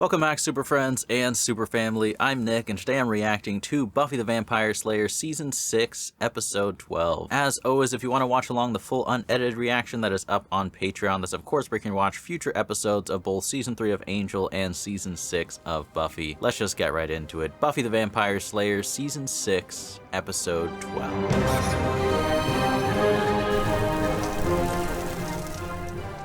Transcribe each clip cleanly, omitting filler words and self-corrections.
Welcome back, Super Friends and Super Family. I'm Nick, and today I'm reacting to Buffy the Vampire Slayer Season 6, Episode 12. As always, if you want to watch along the full unedited reaction, that is up on Patreon. That's, of course, where you can watch future episodes of both Season 3 of Angel and Season 6 of Buffy. Let's just get right into it. Buffy the Vampire Slayer Season 6, Episode 12.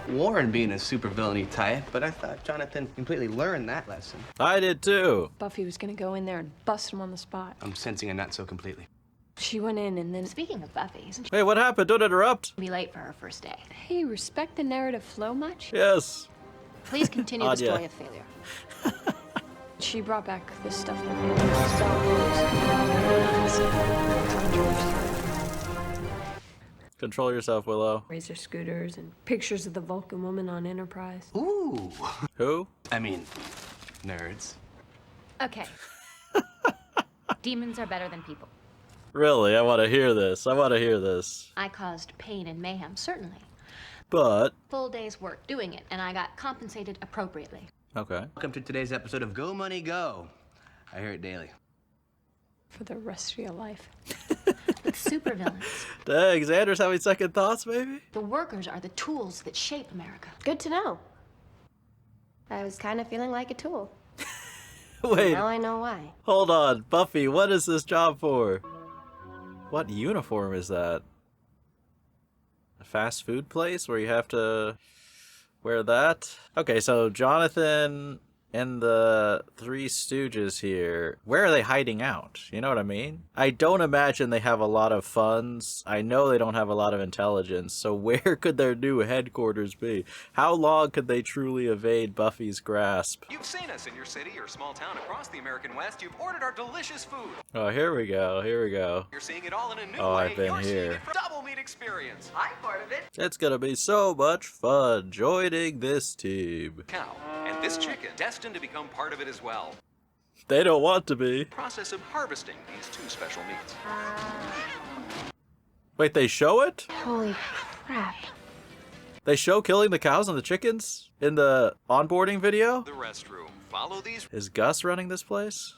Warren being a supervillainy type, but I thought Jonathan completely learned that lesson. I did too. Buffy was gonna go in there and bust him on the spot. I'm sensing a not so completely. She went in and then... Speaking of Buffy, isn't she Hey, what happened? Don't interrupt. be late for her first day? Hey, respect the narrative flow much? Yes. Please continue the Anya. story of failure. She brought back this stuff that Control yourself, Willow. Razor scooters and pictures of the Vulcan woman on Enterprise. Ooh. Who? I mean, nerds. Okay. Demons are better than people. Really? I want to hear this. I want to hear this. I caused pain and mayhem, certainly. But... Full day's work doing it, and I got compensated appropriately. Okay. Welcome to today's episode of Go Money Go. I hear it daily. For the rest of your life. With supervillains, Dang, Xander's having second thoughts, maybe? the workers are the tools that shape America. Good to know. I was kind of feeling like a tool. Wait, Now I know why. hold on. Buffy, what is this job for? What uniform is that? A fast food place where you have to wear that? Okay, so Jonathan and the Three Stooges here, where are they hiding out? You know what I mean? I don't imagine they have a lot of funds. I know they don't have a lot of intelligence, so where could their new headquarters be? How long could they truly evade Buffy's grasp? You've seen us in your city or small town across the American West. You've ordered our delicious food. Oh, here we go, here we go. You're seeing it all in a new Oh, way. I've been You're seeing here. it from Doublemeat experience. I'm part of it. It's gonna be so much fun joining this team. Cow. And this chicken, destined to become part of it as well. They don't want to be. Process of harvesting these two special meats. Wait, they show it? Holy crap. They show killing the cows and the chickens in the onboarding video? The restroom. Follow these. Is Gus running this place?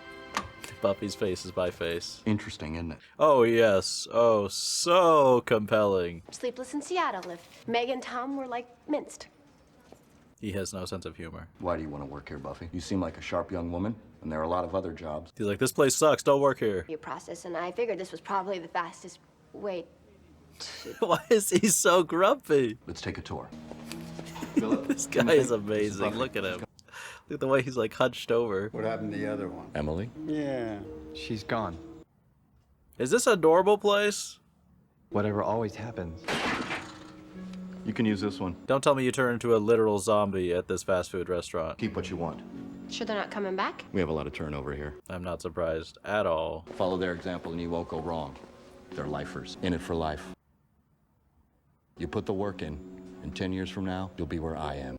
Buffy's face is my face. Interesting, isn't it? Oh, yes. Oh, so compelling. Sleepless in Seattle if Meg and Tom were like minced. He has no sense of humor. Why do you want to work here, Buffy? You seem like a sharp young woman, and there are a lot of other jobs. He's like, this place sucks, don't work here. Your process, and I figured this was probably the fastest way to... Why is he so grumpy? Let's take a tour. This guy is amazing. Look at him. Look at the way he's like hunched over. What happened to the other one? Emily? Yeah, she's gone. Is this a normal place? Whatever always happens. You can use this one. Don't tell me you turn into a literal zombie at this fast food restaurant. Keep what you want. Sure they're not coming back? We have a lot of turnover here. I'm not surprised at all. Follow their example and you won't go wrong. They're lifers, in it for life. You put the work in, and 10 years from now, you'll be where I am.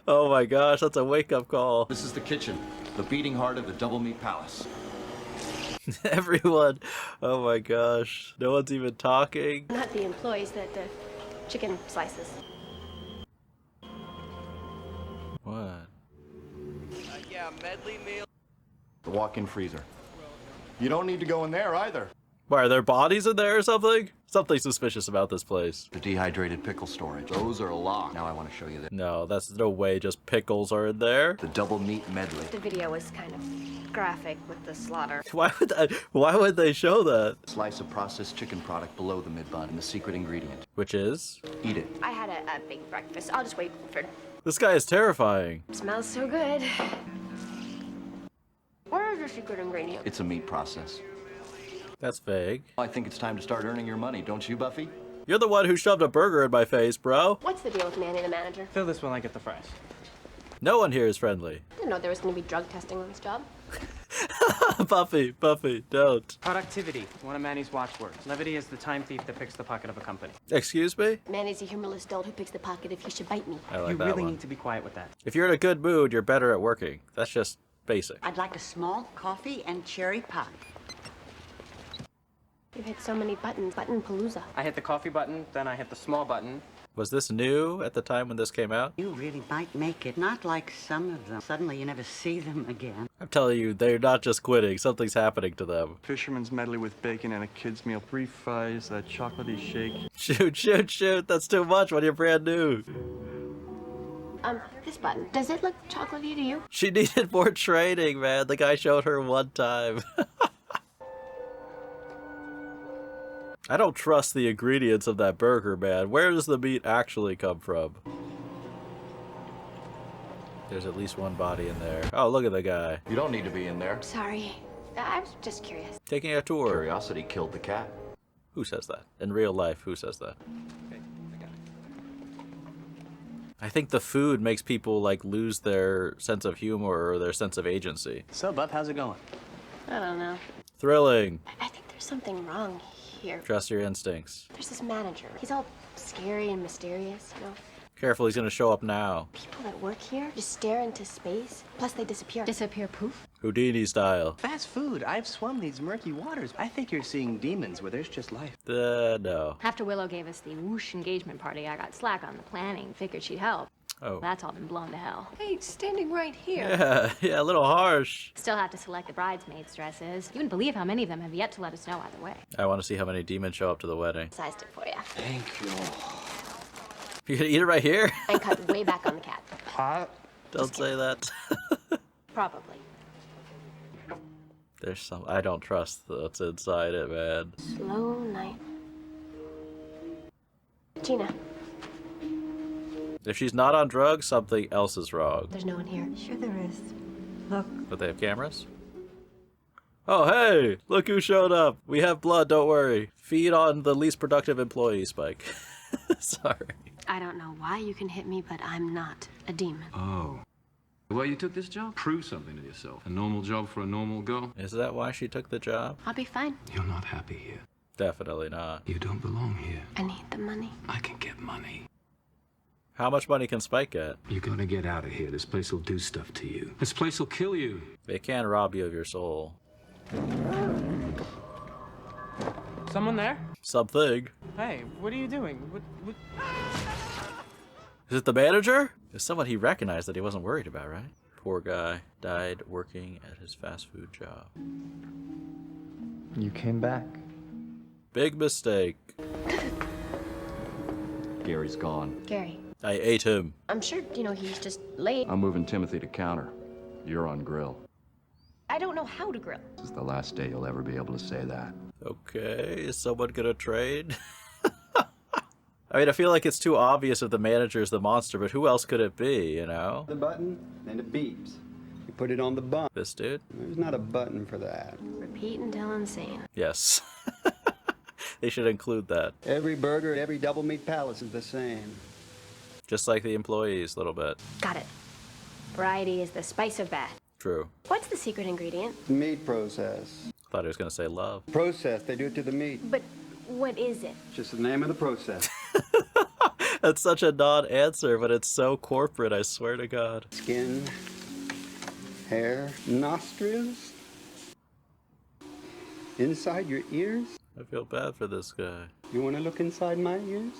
Oh my gosh, that's a wake-up call. This is the kitchen, the beating heart of the Doublemeat Palace. Everyone, oh my gosh. No one's even talking. Not the employees, the chicken slices. What? The walk-in freezer. You don't need to go in there either. Why, are there bodies in there or something? Something suspicious about this place. The dehydrated pickle storage. Those are locked. Now I want to show you this. No, that's no way just pickles are in there. The double meat medley. The video was kind of graphic with the slaughter. Why would they show that? Slice of processed chicken product below the mid-bun and the secret ingredient. Which is? Eat it. I had a big breakfast. I'll just wait for... This guy is terrifying. Smells so good. Where is the secret ingredient? It's a meat process. That's vague. I think it's time to start earning your money, don't you, Buffy? You're the one who shoved a burger in my face, bro. What's the deal with Manny, the manager? Fill this when I get the fries. No one here is friendly. Didn't know there was going to be drug testing on this job. Buffy, don't. Productivity, one of Manny's watchwords. Levity is the time thief that picks the pocket of a company. Excuse me? Manny's a humorless dolt who picks the pocket if he should bite me. I like You that really one. need to be quiet with that. If you're in a good mood, you're better at working. That's just basic. I'd like a small coffee and cherry pie. You hit so many buttons. Button palooza. I hit the coffee button, then I hit the small button, Was this new at the time when this came out? You really might make it. Not like some of them. Suddenly you never see them again. I'm telling you, they're not just quitting. Something's happening to them. Fisherman's medley with bacon and a kid's meal. 3 fries, a chocolatey shake. Shoot, shoot, shoot. That's too much when you're brand new. This button, does it look chocolatey to you? She needed more training, man. The guy showed her one time. I don't trust the ingredients of that burger, man. Where does the meat actually come from? There's at least one body in there. Oh, look at the guy. You don't need to be in there. Sorry. I was just curious. Taking a tour. Curiosity killed the cat. Who says that? In real life, who says that? I think the food makes people like lose their sense of humor or their sense of agency. So, Buff, how's it going? I don't know. Thrilling. I think there's something wrong here. Trust your instincts. There's this manager. He's all scary and mysterious, you know? Careful, he's gonna show up now. People that work here just stare into space. Plus they disappear. Disappear poof? Houdini style. Fast food. I've swum these murky waters. I think you're seeing demons where there's just life. No. After Willow gave us the whoosh engagement party, I got slack on the planning. Figured she'd help. Oh. That's all been blown to hell. Hey, standing right here. Yeah, a little harsh. Still have to select the bridesmaids' dresses. You wouldn't believe how many of them have yet to let us know either way. I want to see how many demons show up to the wedding. Sized it for you. Thank you. You gonna eat it right here? And cut way back on the cat. Hot? Don't say that. Probably. There's some. I don't trust what's inside it, man. Slow night. Gina, If she's not on drugs, something else is wrong. there's no one here. Sure there is. Look. But they have cameras? Oh, hey! Look who showed up! We have blood, don't worry. Feed on the least productive employee, Spike. Sorry. I don't know why you can hit me, but I'm not a demon. Oh. Well, you took this job? Prove something to yourself. A normal job for a normal girl? Is that why she took the job? I'll be fine. You're not happy here. Definitely not. You don't belong here. I need the money. I can get money. How much money can Spike get? You gotta get out of here. This place will do stuff to you. This place will kill you. They can rob you of your soul. Someone there? Something. Hey, what are you doing? What? Is it the manager? It's someone he recognized that he wasn't worried about, right? Poor guy. Died working at his fast food job. You came back. Big mistake. Gary's gone. Gary, I ate him. I'm sure, he's just late. I'm moving Timothy to counter. You're on grill. I don't know how to grill. This is the last day you'll ever be able to say that. Okay, is someone gonna trade? I mean, I feel like it's too obvious if the manager's the monster, but who else could it be, you know? The button, and it beeps. You put it on the bun. This dude? There's not a button for that. Repeat until insane. Yes. They should include that. Every burger at every double meat palace is the same. Just like the employees, a little bit. Got it. Variety is the spice of bad. True. What's the secret ingredient? Meat process. Thought he was gonna say love. Process, they do it to the meat. But what is it? Just the name of the process. That's such a non-answer, but it's so corporate, I swear to God. Skin, hair, nostrils, inside your ears. I feel bad for this guy. You want to look inside my ears?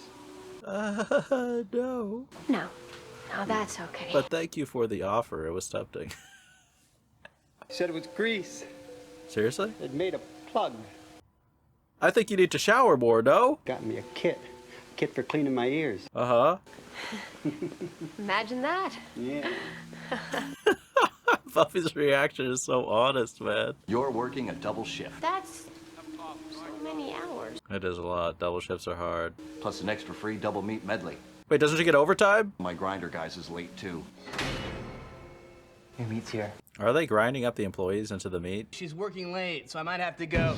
No. No. No, that's okay. But thank you for the offer, it was tempting. Said it was grease. Seriously? It made a plug. I think you need to shower more, no? Got me a kit. Kit for cleaning my ears. Uh-huh. Imagine that. Yeah. Buffy's reaction is so honest, man. You're working a double shift. That's so many hours. It is a lot. Double shifts are hard. Plus an extra free double meat medley. Wait, doesn't she get overtime? My grinder guys is late too. Your meat's here. Are they grinding up the employees into the meat? She's working late, so I might have to go.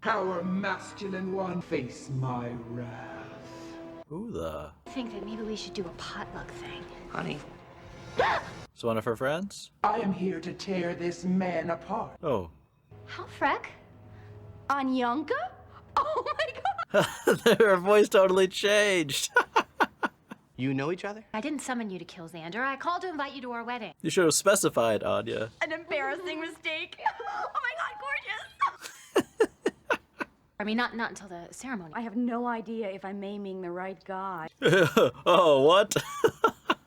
Our masculine one, face my wrath. Who the? I think that maybe we should do a potluck thing. Honey. It's one of her friends? I am here to tear this man apart. Oh. How freck? Anyanka? Oh my god! Her voice totally changed. You know each other? I didn't summon you to kill Xander. I called to invite you to our wedding. You should have specified, Anya. An embarrassing mistake. Oh my god, gorgeous! I mean, not until the ceremony. I have no idea if I'm maiming the right guy. Oh, what?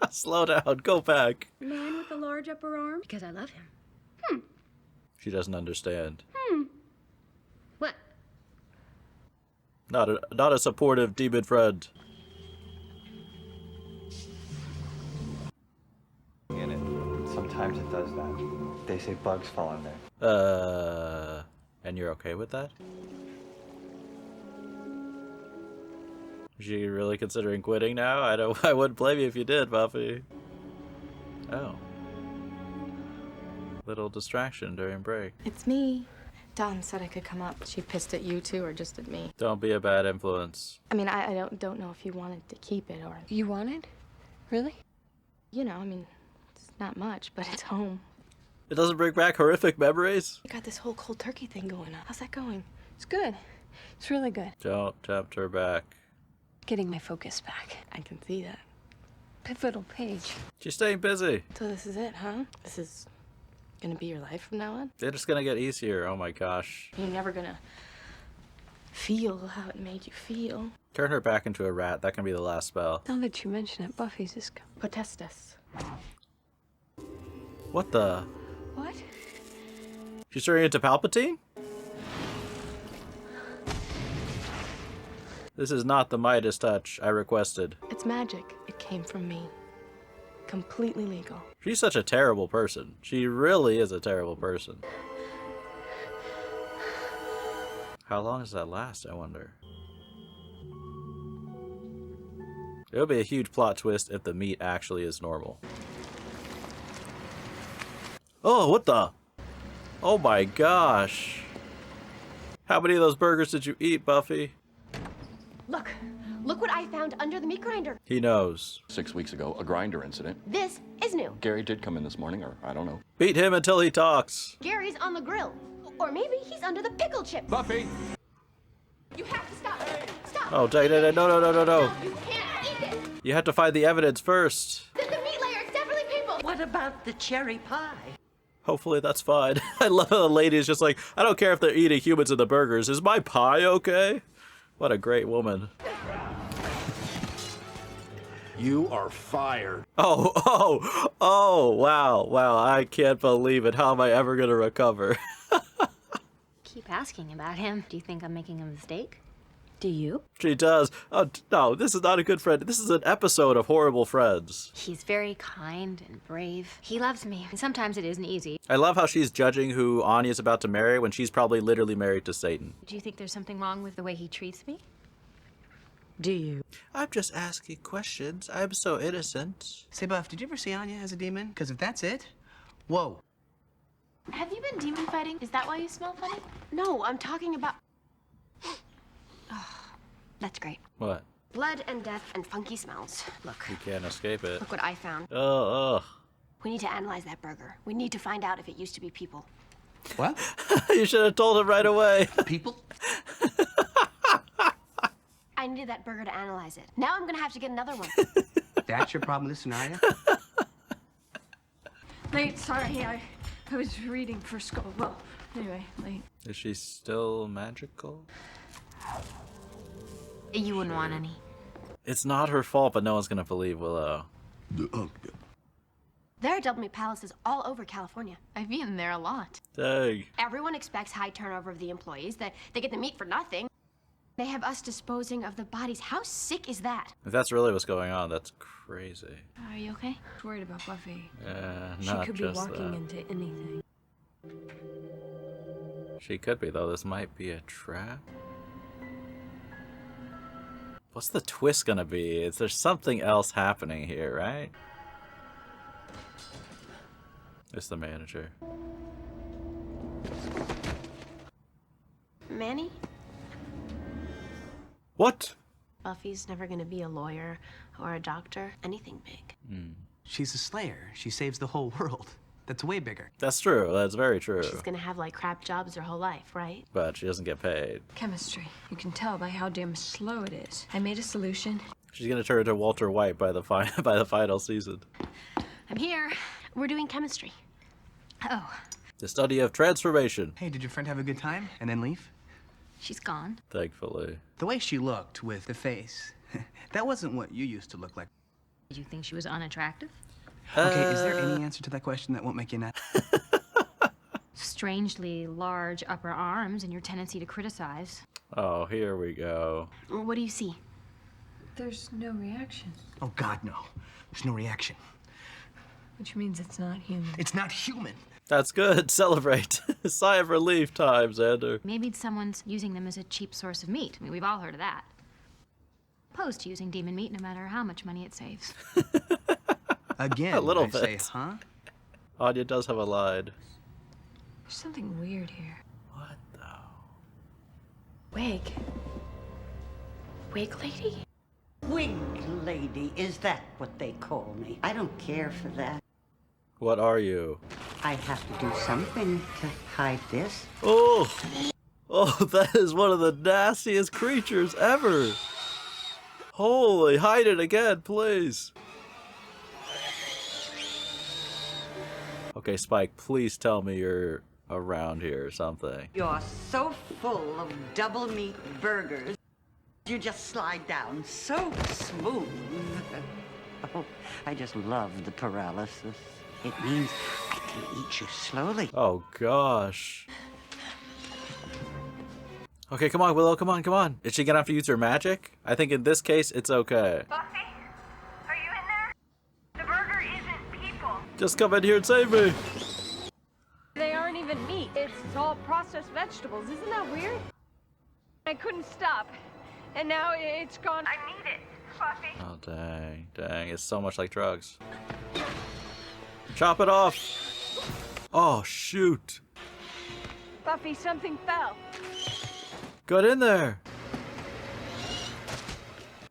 Slow down. Go back. Man with the large upper arm? Because I love him. She doesn't understand. What? Not a supportive demon friend. In it. Sometimes it does that. They say bugs fall in there. And you're okay with that? Is she really considering quitting now? I wouldn't blame you if you did, Buffy. Oh. Little distraction during break. It's me. Dawn said I could come up. She pissed at you too, or just at me? Don't be a bad influence. I mean, I don't know if you wanted to keep it or... You wanted? Really? You know, I mean, it's not much, but it's home. It doesn't bring back horrific memories? You got this whole cold turkey thing going on. How's that going? It's good. It's really good. Don't tempt her back. Getting my focus back. I can see that. Pivotal page. She's staying busy. So this is it, huh? This is gonna be your life from now on? They're just gonna get easier. Oh my gosh. You're never gonna feel how it made you feel. Turn her back into a rat. That can be the last spell. Now that you mention it, Buffy's is... Potestas. What the? What? She's turning into Palpatine? This is not the Midas touch I requested. It's magic. It came from me. Completely legal. She's such a terrible person. She really is a terrible person. How long does that last, I wonder? It would be a huge plot twist if the meat actually is normal. Oh, what the? Oh my gosh. How many of those burgers did you eat, Buffy? Look what I found under the meat grinder. He knows. 6 weeks ago, a grinder incident. This is new. Gary did come in this morning, or I don't know. Beat him until he talks. Gary's on the grill. Or maybe he's under the pickle chip. Buffy! You have to stop. Stop. Oh, no. You can't eat it. You have to find the evidence first. The meat layer is definitely people. What about the cherry pie? Hopefully that's fine. I love how the lady is just like, I don't care if they're eating humans in the burgers. Is my pie okay? What a great woman. You are fired. Oh, wow, I can't believe it. How am I ever gonna recover? Keep asking about him. Do you think I'm making a mistake? Do you? She does. Oh, no, this is not a good friend. This is an episode of Horrible Friends. He's very kind and brave. He loves me, and sometimes it isn't easy. I love how she's judging who Anya's about to marry when she's probably literally married to Satan. Do you think there's something wrong with the way he treats me? Do you? I'm just asking questions. I'm so innocent. Say, Buff, did you ever see Anya as a demon? Because if that's it, whoa. Have you been demon fighting? Is that why you smell funny? No, I'm talking about... Oh, that's great. What? Blood and death and funky smells. Look. You can't escape it. Look what I found. Oh. We need to analyze that burger. We need to find out if it used to be people. What? You should have told him right away. People? I needed that burger to analyze it. Now I'm gonna have to get another one. That's your problem with this scenario? Late, sorry, I was reading for school. Well, anyway, late. Is she still magical? You wouldn't want any. It's not her fault, but no one's gonna believe Willow. There are Doublemeat palaces all over California. I've eaten there a lot. Dang. Everyone expects high turnover of the employees, that they get the meat for nothing. They have us disposing of the bodies. How sick is that? If that's really what's going on, that's crazy. Are you okay? Worried about Buffy. Not She could be just walking that. into anything. She could be, though. This might be a trap. What's the twist gonna be? Is there something else happening here, right? It's the manager. Manny? What? Buffy's never gonna be a lawyer or a doctor, anything big. She's a slayer. She saves the whole world. That's way bigger. That's true. That's very true. She's gonna have like crap jobs her whole life, right? But she doesn't get paid. Chemistry. You can tell by how damn slow it is. I made a solution. She's gonna turn into Walter White by the final season. I'm here. We're doing chemistry. Oh. The study of transformation. Hey, did your friend have a good time and then leave? She's gone. Thankfully. The way she looked with the face, that wasn't what you used to look like. Did you think she was unattractive? Okay, is there any answer to that question that won't make you nut? Strangely large upper arms and your tendency to criticize. Oh, here we go. What do you see? There's no reaction. Oh, God, no. There's no reaction. Which means it's not human. It's not human. That's good. Celebrate. Sigh of relief time, Xander. Maybe someone's using them as a cheap source of meat. I mean, we've all heard of that. Opposed to using demon meat no matter how much money it saves. Again, a little I bit. say, huh? Anya does have a line. There's something weird here. What though? Wig. Wig lady? Wig lady, is that what they call me? I don't care for that. What are you? I have to do something to hide this. Oh! Oh, that is one of the nastiest creatures ever! Holy, hide it again, please! Okay, Spike, please tell me you're around here or something. You're so full of double meat burgers. You just slide down so smooth. Oh, I just love the paralysis. It means I can eat you slowly. Oh, gosh. Okay, come on, Willow, come on, come on. Is she gonna have to use her magic? I think in this case, it's okay. Buffy? Are you in there? The burger isn't people. Just come in here and save me. They aren't even meat. It's all processed vegetables. Isn't that weird? I couldn't stop. And now it's gone. I need it, Buffy. Oh, dang, dang. It's so much like drugs. Chop it off. Oh, shoot. Buffy, something fell. Get in there.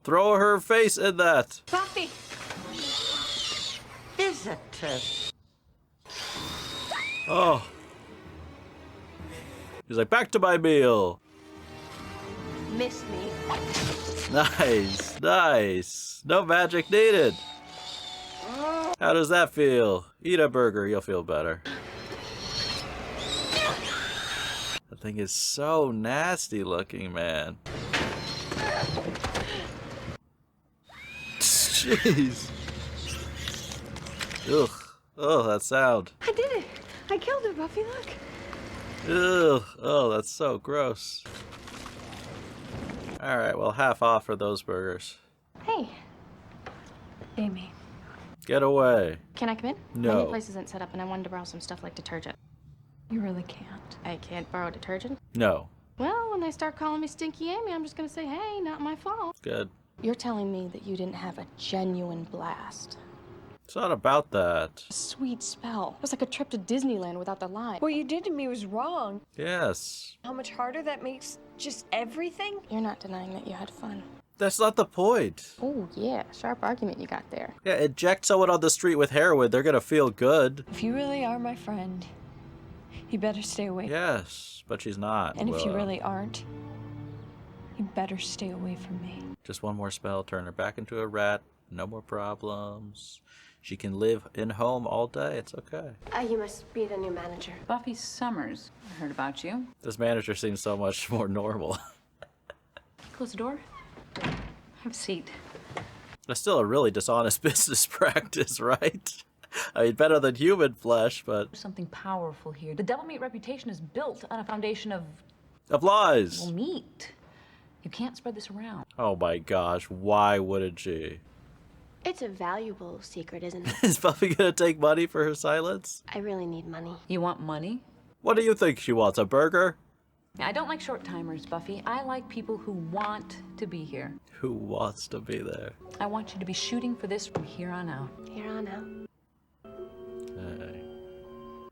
Throw her face in that. Buffy! Visitors. Oh. He's like, back to my meal. Miss me. Nice, nice. No magic needed. How does that feel? Eat a burger, you'll feel better. That thing is so nasty looking, man. Jeez. Ugh. Oh, that sound. I did it. I killed her, Buffy, look. Ugh. Oh, that's so gross. Alright, well, half off for those burgers. Hey. Amy. Get away. Can I come in? No. My new place isn't set up and I wanted to borrow some stuff like detergent. You really can't. I can't borrow detergent? No. Well, when they start calling me Stinky Amy, I'm just gonna say, hey, not my fault. Good. You're telling me that you didn't have a genuine blast. It's not about that. A sweet spell. It was like a trip to Disneyland without the line. What you did to me was wrong. Yes. How much harder that makes just everything? You're not denying that you had fun. That's not the point. Oh, yeah. Sharp argument you got there. Yeah, inject someone on the street with heroin, they're gonna feel good. If you really are my friend, you better stay away. Yes, but she's not. And if you really aren't, you better stay away from me. Just one more spell, turn her back into a rat. No more problems. She can live in home all day. It's okay. You must be the new manager. Buffy Summers. I heard about you. This manager seems so much more normal. Close the door. Have a seat. That's still a really dishonest business practice, right? I mean, better than human flesh, but... There's something powerful here. The Doublemeat reputation is built on a foundation of lies. Well, meat. You can't spread this around. Oh my gosh, why wouldn't she? It's a valuable secret, isn't it? Is Buffy gonna take money for her silence? I really need money. You want money? What do you think she wants, a burger? I don't like short-timers, Buffy. I like people who want to be here. Who wants to be there? I want you to be shooting for this from here on out. Here on out. Hey.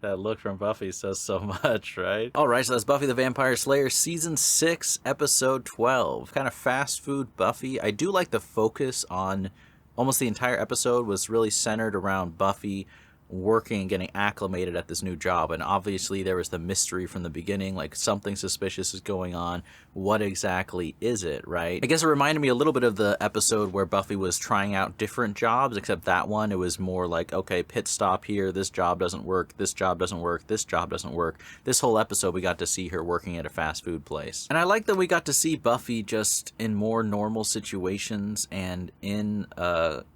That look from Buffy says so much, right? Alright, so that's Buffy the Vampire Slayer Season 6, Episode 12. Kind of fast food Buffy. I do like the focus on... Almost the entire episode was really centered around Buffy working and getting acclimated at this new job. And obviously there was the mystery from the beginning, like something suspicious is going on. What exactly is it, right? I guess it reminded me a little bit of the episode where Buffy was trying out different jobs, except that one, it was more like, okay, pit stop here, this job doesn't work, this job doesn't work, this job doesn't work. This whole episode we got to see her working at a fast food place. And I like that we got to see Buffy just in more normal situations and in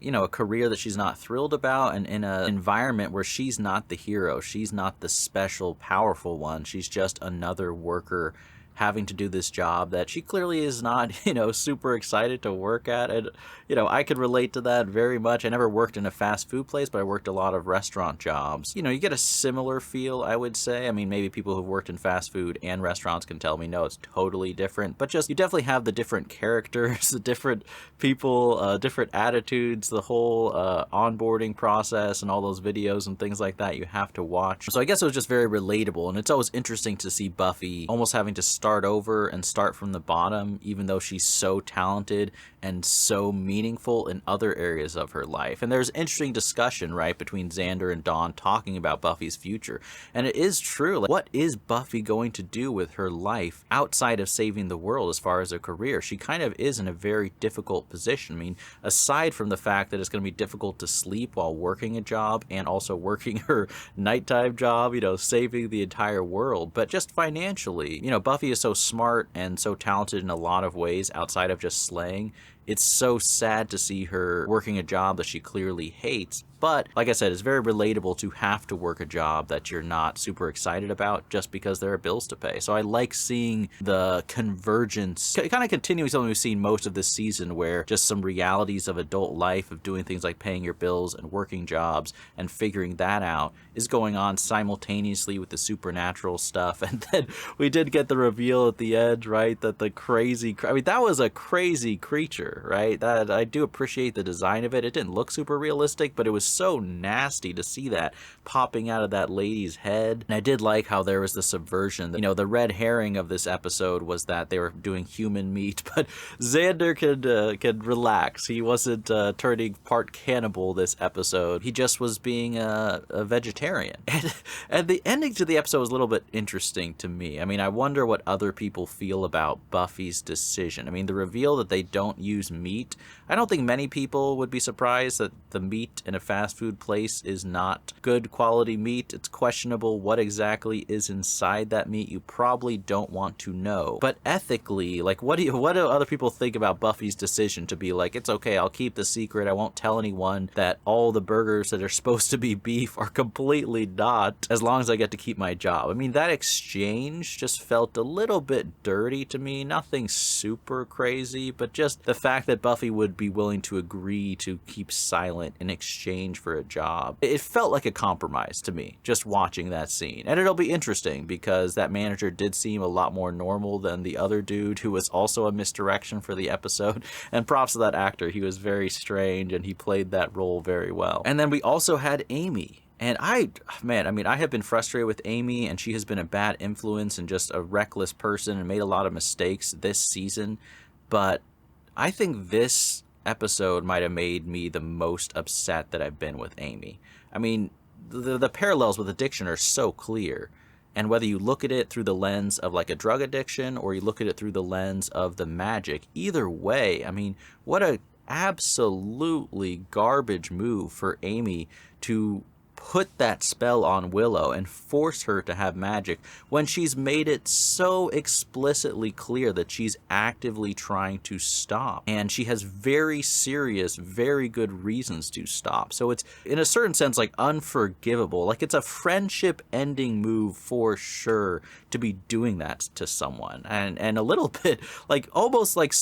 you know, a career that she's not thrilled about, and in an environment where she's not the hero, she's not the special powerful one, she's just another worker having to do this job that she clearly is not, you know, super excited to work at. And, you know, I could relate to that very much. I never worked in a fast food place, but I worked a lot of restaurant jobs. You know, you get a similar feel, I would say. I mean, maybe people who've worked in fast food and restaurants can tell me, no, it's totally different. But just, you definitely have the different characters, the different people, different attitudes, the whole onboarding process and all those videos and things like that you have to watch. So I guess it was just very relatable. And it's always interesting to see Buffy almost having to start over and start from the bottom, even though she's so talented and so meaningful in other areas of her life. And there's interesting discussion, right, between Xander and Dawn talking about Buffy's future. And it is true, like, what is Buffy going to do with her life outside of saving the world as far as a career? She kind of is in a very difficult position. I mean, aside from the fact that it's going to be difficult to sleep while working a job and also working her nighttime job, you know, saving the entire world, but just financially, you know, Buffy is so smart and so talented in a lot of ways outside of just slaying. It's so sad to see her working a job that she clearly hates. But, like I said, it's very relatable to have to work a job that you're not super excited about just because there are bills to pay. So I like seeing the convergence, kind of continuing something we've seen most of this season, where just some realities of adult life, of doing things like paying your bills and working jobs and figuring that out, is going on simultaneously with the supernatural stuff. And then we did get the reveal at the end, right, that the crazy, I mean, that was a crazy creature, right? That, I do appreciate the design of it. It didn't look super realistic, but it was so nasty to see that popping out of that lady's head. And I did like how there was the subversion. You know, the red herring of this episode was that they were doing human meat, but Xander could relax. He wasn't turning part cannibal this episode. He just was being a vegetarian. And the ending to the episode was a little bit interesting to me. I mean, I wonder what other people feel about Buffy's decision. I mean, the reveal that they don't use meat, I don't think many people would be surprised that the meat in a fast food place is not good quality meat. It's questionable what exactly is inside that meat. You probably don't want to know. But ethically, like, what do other people think about Buffy's decision to be like, it's okay, I'll keep the secret, I won't tell anyone that all the burgers that are supposed to be beef are completely not, as long as I get to keep my job. I mean, that exchange just felt a little bit dirty to me. Nothing super crazy, but just the fact that Buffy would be willing to agree to keep silent in exchange for a job. It felt like a compromise to me, just watching that scene. And it'll be interesting because that manager did seem a lot more normal than the other dude who was also a misdirection for the episode. And props to that actor. He was very strange and he played that role very well. And then we also had Amy. And I have been frustrated with Amy, and she has been a bad influence and just a reckless person and made a lot of mistakes this season. But I think this episode might have made me the most upset that I've been with Amy. I mean, the parallels with addiction are so clear. And whether you look at it through the lens of like a drug addiction or you look at it through the lens of the magic, either way, I mean, what a absolutely garbage move for Amy to put that spell on Willow and force her to have magic when she's made it so explicitly clear that she's actively trying to stop. And she has very serious, very good reasons to stop. So it's, in a certain sense, like unforgivable. Like, it's a friendship ending move for sure to be doing that to someone. And a little bit, like, almost like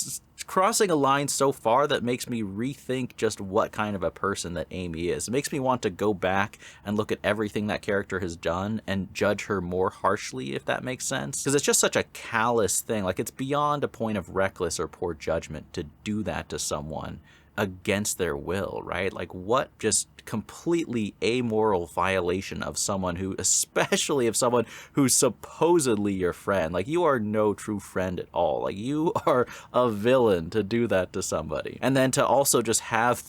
crossing a line so far that makes me rethink just what kind of a person that Amy is. It makes me want to go back and look at everything that character has done and judge her more harshly, if that makes sense. Because it's just such a callous thing. Like, it's beyond a point of reckless or poor judgment to do that to someone against their will, right? Like, what just completely amoral violation of someone who, especially of someone who's supposedly your friend. Like, you are no true friend at all. Like, you are a villain to do that to somebody. And then to also just have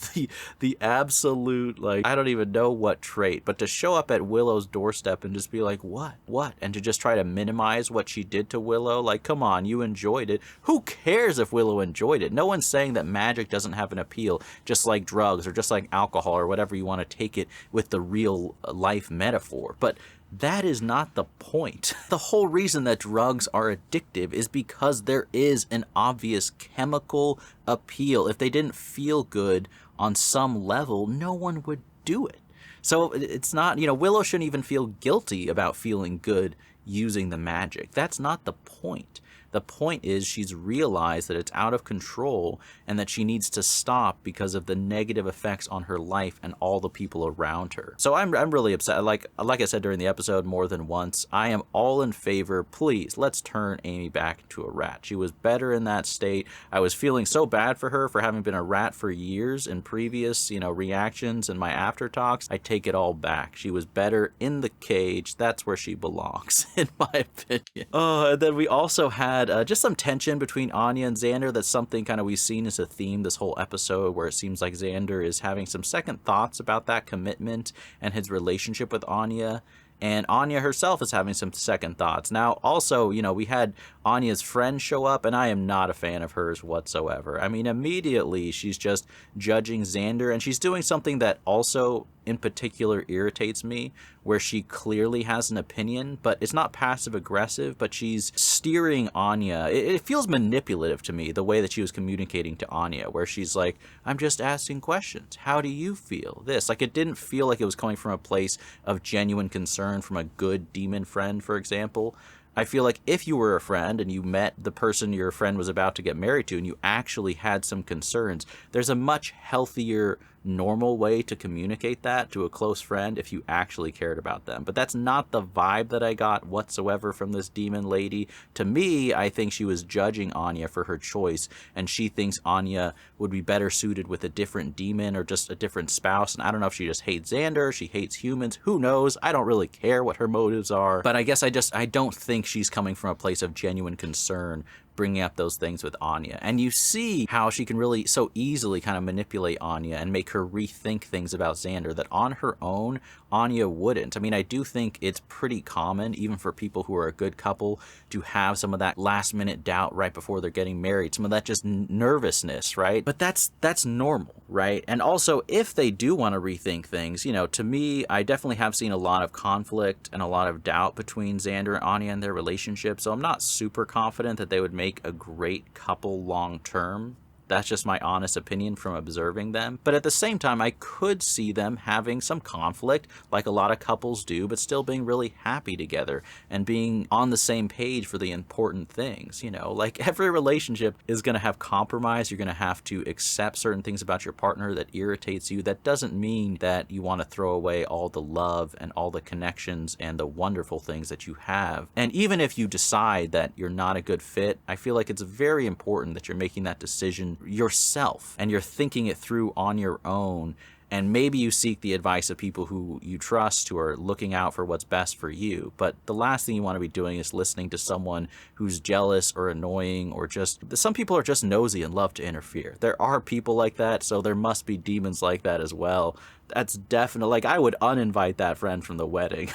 the absolute, like, I don't even know what trait, but to show up at Willow's doorstep and just be like, what? And to just try to minimize what she did to Willow. Like, come on, you enjoyed it. Who cares if Willow enjoyed it? No one's saying that magic doesn't have an appeal, just like drugs or just like alcohol or whatever you want to take it with the real life metaphor. But that is not the point. The whole reason that drugs are addictive is because there is an obvious chemical appeal. If they didn't feel good on some level, no one would do it. So it's not, Willow shouldn't even feel guilty about feeling good using the magic. That's not the point. The point is she's realized that it's out of control and that she needs to stop because of the negative effects on her life and all the people around her. So I'm really upset. Like I said during the episode more than once, I am all in favor. Please, let's turn Amy back into a rat. She was better in that state. I was feeling so bad for her for having been a rat for years in previous, reactions and my after talks. I take it all back. She was better in the cage. That's where she belongs, in my opinion. Oh, and then we also had just some tension between Anya and Xander. That's something kind of we've seen as a theme this whole episode, where it seems like Xander is having some second thoughts about that commitment and his relationship with Anya. And Anya herself is having some second thoughts. Now, also, we had Anya's friend show up, and I am not a fan of hers whatsoever. I mean, immediately she's just judging Xander, and she's doing something that also in particular irritates me, where she clearly has an opinion, but it's not passive-aggressive, but she's steering Anya. It feels manipulative to me, the way that she was communicating to Anya, where she's like, I'm just asking questions. How do you feel? This. Like, it didn't feel like it was coming from a place of genuine concern from a good demon friend, for example. I feel like if you were a friend and you met the person your friend was about to get married to and you actually had some concerns, there's a much healthier, normal way to communicate that to a close friend if you actually cared about them. But that's not the vibe that I got whatsoever from this demon lady. To me, I think she was judging Anya for her choice, and she thinks Anya would be better suited with a different demon or just a different spouse. And I don't know if she just hates Xander, she hates humans, who knows? I don't really care what her motives are. But I guess I don't think she's coming from a place of genuine concern bringing up those things with Anya. And you see how she can really so easily kind of manipulate Anya and make her rethink things about Xander that on her own, Anya wouldn't. I mean, I do think it's pretty common, even for people who are a good couple, to have some of that last minute doubt right before they're getting married, some of that just nervousness, right? But that's normal, right? And also, if they do want to rethink things, to me, I definitely have seen a lot of conflict and a lot of doubt between Xander and Anya and their relationship, so I'm not super confident that they would make a great couple long term. That's just my honest opinion from observing them. But at the same time, I could see them having some conflict, like a lot of couples do, but still being really happy together and being on the same page for the important things. Like every relationship is going to have compromise. You're going to have to accept certain things about your partner that irritates you. That doesn't mean that you want to throw away all the love and all the connections and the wonderful things that you have. And even if you decide that you're not a good fit, I feel like it's very important that you're making that decision yourself and you're thinking it through on your own, and maybe you seek the advice of people who you trust, who are looking out for what's best for you. But the last thing you want to be doing is listening to someone who's jealous or annoying, or just, some people are just nosy and love to interfere. There are people like that, so there must be demons like that as well. That's definitely, like, I would uninvite that friend from the wedding.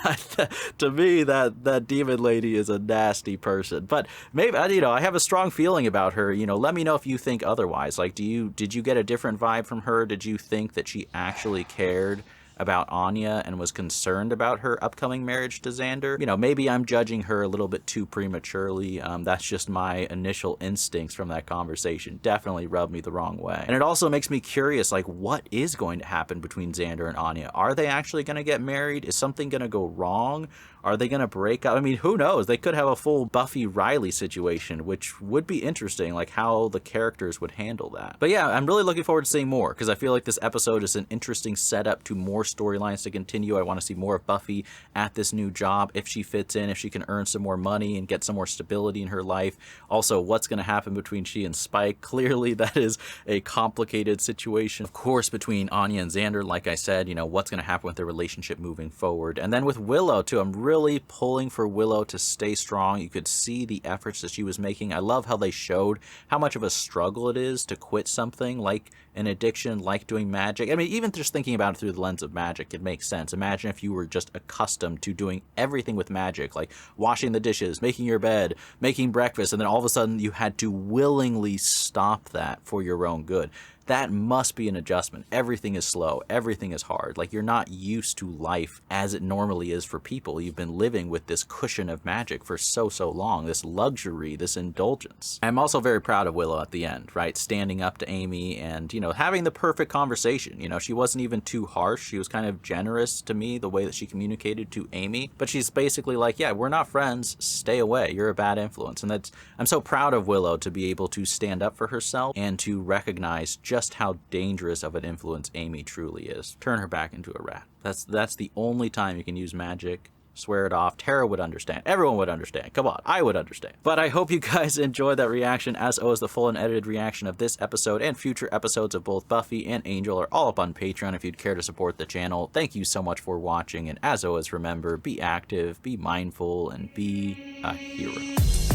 To me, that demon lady is a nasty person. But maybe, I have a strong feeling about her. Let me know if you think otherwise. Like, did you get a different vibe from her? Did you think that she actually cared about Anya and was concerned about her upcoming marriage to Xander? Maybe I'm judging her a little bit too prematurely. That's just my initial instincts from that conversation. Definitely rubbed me the wrong way. And it also makes me curious, like, what is going to happen between Xander and Anya? Are they actually going to get married? Is something going to go wrong? Are they going to break up? I mean, who knows? They could have a full Buffy Riley situation, which would be interesting, like how the characters would handle that. But yeah, I'm really looking forward to seeing more, because I feel like this episode is an interesting setup to more storylines to continue. I want to see more of Buffy at this new job, if she fits in, if she can earn some more money and get some more stability in her life. Also, what's going to happen between she and Spike. Clearly, that is a complicated situation. Of course, between Anya and Xander, like I said, you know, what's going to happen with their relationship moving forward. And then with Willow, too, I'm really pulling for Willow to stay strong. You could see the efforts that she was making. I love how they showed how much of a struggle it is to quit something like an addiction, like doing magic. I mean, even just thinking about it through the lens of magic, it makes sense. Imagine if you were just accustomed to doing everything with magic, like washing the dishes, making your bed, making breakfast, and then all of a sudden you had to willingly stop that for your own good. That must be an adjustment. Everything is slow. Everything is hard. Like, you're not used to life as it normally is for people. You've been living with this cushion of magic for so long, this luxury, this indulgence. I'm also very proud of Willow at the end, right? Standing up to Amy and, you know, having the perfect conversation. You know, she wasn't even too harsh. She was kind of generous to me, the way that she communicated to Amy. But she's basically like, yeah, we're not friends. Stay away. You're a bad influence. And I'm so proud of Willow to be able to stand up for herself and to recognize just how dangerous of an influence Amy truly is. Turn her back into a rat. That's the only time you can use magic. Swear it off. Tara would understand. Everyone would understand. Come on, I would understand. But I hope you guys enjoyed that reaction. As always, the full and edited reaction of this episode and future episodes of both Buffy and Angel are all up on Patreon if you'd care to support the channel. Thank you so much for watching, and as always, remember, be active, be mindful, and be a hero.